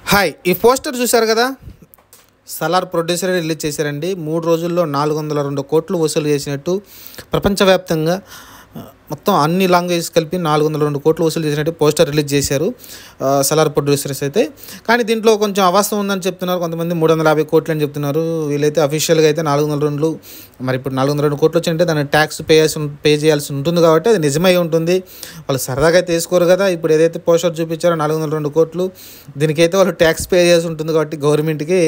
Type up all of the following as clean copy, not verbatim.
Hi ఈ poster చూశారు కదా. సలార్ ప్రొడ్యూసర్ రిలీజ్ చేశారండి. 3 రోజుల్లో 402 కోట్లు వసూలు చేసినట్టు ప్రపంచవ్యాప్తంగా మొత్తం అన్ని లాంగ్వేజెస్ కలిపి 402 కోట్లు వసూలు చేసినట్టు పోస్టర్ రిలీజ్ చేశారు సలార్ ప్రొడ్యూసర్స్ అయితే. కానీ దీంట్లో కొంచెం అవాస్తవం ఉందని చెప్తున్నారు. కొంతమంది 350 కోట్లు అని చెప్తున్నారు. వీళ్ళైతే అఫీషియల్గా అయితే 402. మరి ఇప్పుడు 402 కోట్లు వచ్చింటే దాన్ని ట్యాక్స్ పే చేయాల్సి ఉంటుంది కాబట్టి అది నిజమై ఉంటుంది. వాళ్ళు సరదాగా అయితే వేసుకోరు కదా. ఇప్పుడు ఏదైతే పోస్టర్ చూపించారో 402 కోట్లు, దీనికైతే వాళ్ళు ట్యాక్స్ పే చేయాల్సి ఉంటుంది కాబట్టి గవర్నమెంట్కి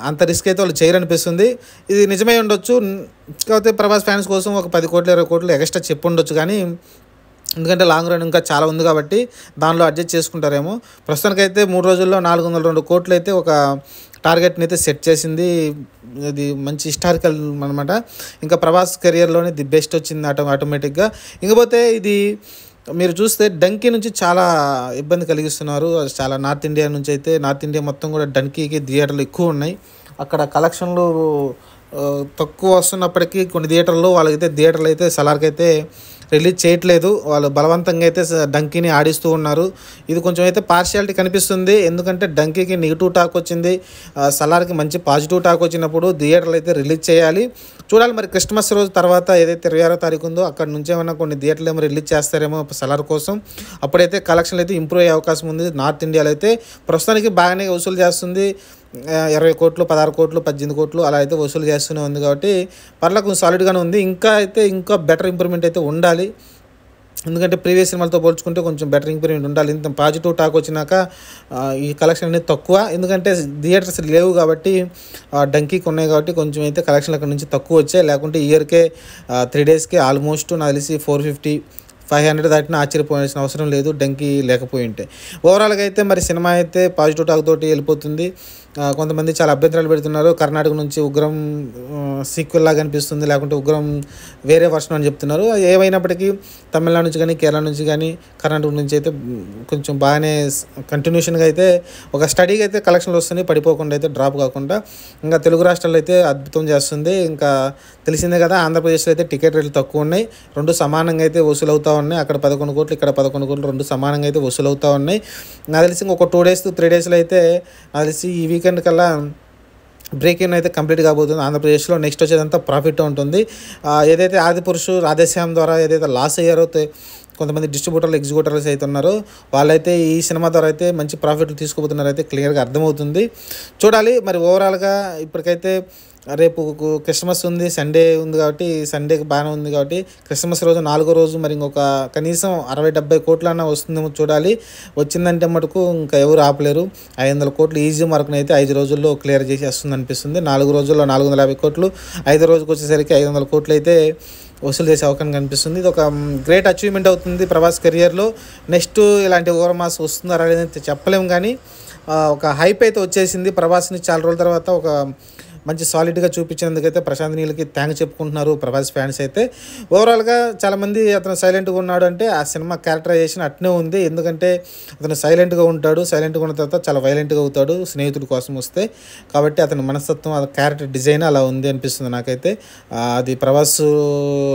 అంత రిస్క్ అయితే వాళ్ళు చేయరనిపిస్తుంది. ఇది నిజమై ఉండొచ్చు. కాకపోతే ప్రభాస్ ఫ్యాన్స్ కోసం ఒక 10 కోట్లు 20 కోట్లు ఎక్స్ట్రా చెప్పి ఉండొచ్చు. కానీ ఎందుకంటే లాంగ్ రన్ ఇంకా చాలా ఉంది కాబట్టి దానిలో అడ్జస్ట్ చేసుకుంటారేమో. ప్రస్తుతానికైతే 3 రోజుల్లో 402 కోట్లు అయితే ఒక టార్గెట్ని అయితే సెట్ చేసింది. ఇది మంచి హిస్టారికల్ అనమాట. ఇంకా ప్రభాస్ కెరియర్లోనే ది బెస్ట్ వచ్చింది ఆటోమేటిక్గా. ఇంకపోతే ఇది మీరు చూస్తే డంకీ నుంచి చాలా ఇబ్బంది కలిగిస్తున్నారు. చాలా నార్త్ ఇండియా మొత్తం కూడా డంకీకి థియేటర్లు ఎక్కువ ఉన్నాయి. అక్కడ కలెక్షన్లు తక్కువ వస్తున్నప్పటికీ కొన్ని థియేటర్లు అయితే సలార్కి అయితే రిలీజ్ చేయట్లేదు. వాళ్ళు బలవంతంగా అయితే డంకీని ఆడిస్తూ ఉన్నారు. ఇది కొంచెం అయితే పార్షియాలిటీ కనిపిస్తుంది. ఎందుకంటే డంకీకి నెగిటివ్ టాక్ వచ్చింది, సలార్కి మంచి పాజిటివ్ టాక్ వచ్చినప్పుడు థియేటర్లు అయితే రిలీజ్ చేయాలి. చూడాలి మరి క్రిస్మస్ రోజు తర్వాత ఏదైతే 26వ తారీఖు ఉందో అక్కడ నుంచి ఏమైనా కొన్ని థియేటర్లు ఏమో రిలీజ్ చేస్తారేమో సలార్ కోసం. అప్పుడైతే కలెక్షన్లు అయితే ఇంప్రూవ్ అయ్యే అవకాశం ఉంది. నార్త్ ఇండియాలో అయితే ప్రస్తుతానికి బాగానే వసూలు చేస్తుంది. 20 కోట్లు 16 కోట్లు 18 కోట్లు అలా అయితే వసూలు చేస్తూనే ఉంది కాబట్టి పర్లా కొంచెం సాలిడ్గానే ఉంది. ఇంకా బెటర్ ఇంప్రూవ్మెంట్ అయితే ఉండాలి. ఎందుకంటే ప్రీవియస్ సినిమాలతో పోల్చుకుంటే కొంచెం బెటర్ ఇంప్రూవ్మెంట్ ఉండాలి. ఇంత పాజిటివ్ టాక్ వచ్చినాక ఈ కలెక్షన్ అనేది తక్కువ. ఎందుకంటే థియేటర్స్ లేవు కాబట్టి డంకీకి ఉన్నాయి కాబట్టి కొంచెం అయితే కలెక్షన్ అక్కడ నుంచి తక్కువ వచ్చాయి. లేకుంటే ఇయర్కే 3 డేస్కే ఆల్మోస్ట్ నాకు తెలిసి 450-500 దాటినా ఆశ్చర్యపోవాల్సిన అవసరం లేదు డంకీ లేకపోయి ఉంటే. ఓవరాల్గా అయితే మరి సినిమా అయితే పాజిటివ్ టాక్ తోటి వెళ్ళిపోతుంది. కొంతమంది చాలా అభ్యంతరాలు పెడుతున్నారు. కర్ణాటక నుంచి ఉగ్రం సీక్వెల్ లాగా అనిపిస్తుంది, లేకుంటే ఉగ్రం వేరే వర్షన్ అని చెప్తున్నారు. ఏమైనప్పటికీ తమిళనాడు నుంచి కానీ కేరళ నుంచి కానీ కర్ణాటక నుంచి అయితే కొంచెం బాగానే కంటిన్యూషన్గా అయితే ఒక స్టడీగా అయితే కలెక్షన్లు వస్తున్నాయి, పడిపోకుండా అయితే డ్రాప్ కాకుండా. ఇంకా తెలుగు రాష్ట్రాల్లో అయితే అద్భుతం చేస్తుంది. ఇంకా తెలిసిందే కదా, ఆంధ్రప్రదేశ్లో అయితే టికెట్ రేట్లు తక్కువ ఉన్నాయి. 2 సమానంగా అయితే వసూలు అవుతూ ఉన్నాయి. అక్కడ 11 కోట్లు ఇక్కడ 11 కోట్లు 2 సమానంగా అయితే వసూలు అవుతూ ఉన్నాయి. నాకు తెలిసి ఇంకొక 2 డేస్ 3 డేస్లో అయితే నాకు తెలిసి ఈ వీకెండ్ కల్లా బ్రేక్ ఇన్ అయితే కంప్లీట్ కాబోతుంది ఆంధ్రప్రదేశ్లో. నెక్స్ట్ వచ్చేదంతా ప్రాఫిట్ ఉంటుంది. ఏదైతే ఆదిపురుషు రాధేశ్యామ్ ద్వారా ఏదైతే లాస్ అయ్యారో కొంతమంది డిస్ట్రిబ్యూటర్లు ఎగ్జిక్యూటర్స్ అయితే ఉన్నారో వాళ్ళైతే ఈ సినిమా ద్వారా అయితే మంచి ప్రాఫిట్లు తీసుకోబోతున్నారు అయితే క్లియర్గా అర్థమవుతుంది. చూడాలి మరి. ఓవరాల్గా ఇప్పటికైతే రేపు క్రిస్మస్ ఉంది, సండే ఉంది కాబట్టి సండేకి బాగానే ఉంది కాబట్టి క్రిస్మస్ రోజు 4వ రోజు మరి ఇంకొక కనీసం 60-70 కోట్లన్నా వస్తుందేమో చూడాలి. వచ్చిందంటే మటుకు ఇంకా ఎవరు ఆపలేరు. 500 కోట్లు ఈజీ మార్కుని అయితే 5 రోజుల్లో క్లియర్ చేసి వస్తుంది అనిపిస్తుంది. 4 రోజుల్లో 450 కోట్లు, 5 రోజుకి వచ్చేసరికి 500 కోట్లు అయితే వసూలు చేసే అవకాశం కనిపిస్తుంది. ఇది ఒక గ్రేట్ అచీవ్మెంట్ అవుతుంది ప్రభాస్ కెరియర్లో. నెక్స్ట్ ఇలాంటి ఓవర్మాస్ వస్తుందా లేదంటే చెప్పలేము. కానీ ఒక హైప్ అయితే వచ్చేసింది. ప్రభాస్ని చాలా రోజుల తర్వాత ఒక మంచి సాలిడ్గా చూపించినందుకైతే ప్రశాంత్ నీల్కి థ్యాంక్స్ చెప్పుకుంటున్నారు ప్రభాస్ ఫ్యాన్స్ అయితే. ఓవరాల్గా చాలామంది అతను సైలెంట్గా ఉన్నాడు అంటే ఆ సినిమా క్యారెక్టరైజేషన్ అట్నే ఉంది. ఎందుకంటే అతను సైలెంట్గా ఉంటాడు, సైలెంట్గా ఉన్న తర్వాత చాలా వైలెంట్గా అవుతాడు స్నేహితుడి కోసం వస్తే. కాబట్టి అతని మనస్తత్వం, ఆ క్యారెక్టర్ డిజైన్ అలా ఉంది అనిపిస్తుంది నాకైతే. అది ప్రభాస్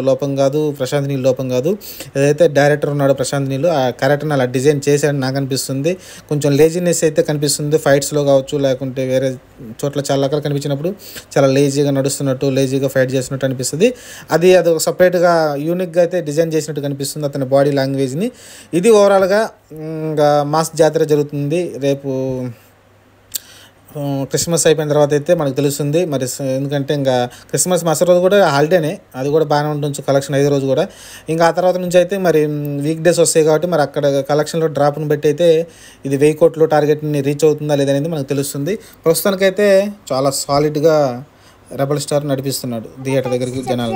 లోపం కాదు, ప్రశాంత్ నీల్ లోపం కాదు. ఏదైతే డైరెక్టర్ ఉన్నాడో ప్రశాంత్ నీల్ ఆ క్యారెక్టర్ని అలా డిజైన్ చేశాడని నాకు అనిపిస్తుంది. కొంచెం లేజినెస్ అయితే కనిపిస్తుంది ఫైట్స్లో కావచ్చు, లేకుంటే వేరే చోట్ల చాలా రకాలు కనిపించినప్పుడు చాలా లేజీగా నడుస్తున్నట్టు, లేజీగా ఫైట్ చేస్తున్నట్టు అనిపిస్తుంది. అది ఒక సపరేట్గా యూనిక్గా అయితే డిజైన్ చేసినట్టు కనిపిస్తుంది అతని బాడీ లాంగ్వేజ్ని. ఇది ఓవరాల్గా ఇంకా మాస్ జాతర జరుగుతుంది రేపు. క్రిస్మస్ అయిపోయిన తర్వాత అయితే మనకు తెలుస్తుంది మరి. ఎందుకంటే ఇంకా క్రిస్మస్ మరుసటి రోజు కూడా హాలిడేనే, అది కూడా బాగానే ఉంటుంది కలెక్షన్ 5వ రోజు కూడా. ఇంకా ఆ తర్వాత నుంచి అయితే మరి వీక్ డేస్ వస్తాయి కాబట్టి మరి అక్కడ కలెక్షన్లో డ్రాప్ను బట్టి అయితే ఇది 1000 కోట్లు టార్గెట్ని రీచ్ అవుతుందా లేదనేది మనకు తెలుస్తుంది. ప్రస్తుతానికైతే చాలా సాలిడ్గా రెబల్ స్టార్ నడిపిస్తున్నాడు థియేటర్ దగ్గరికి జనాలు.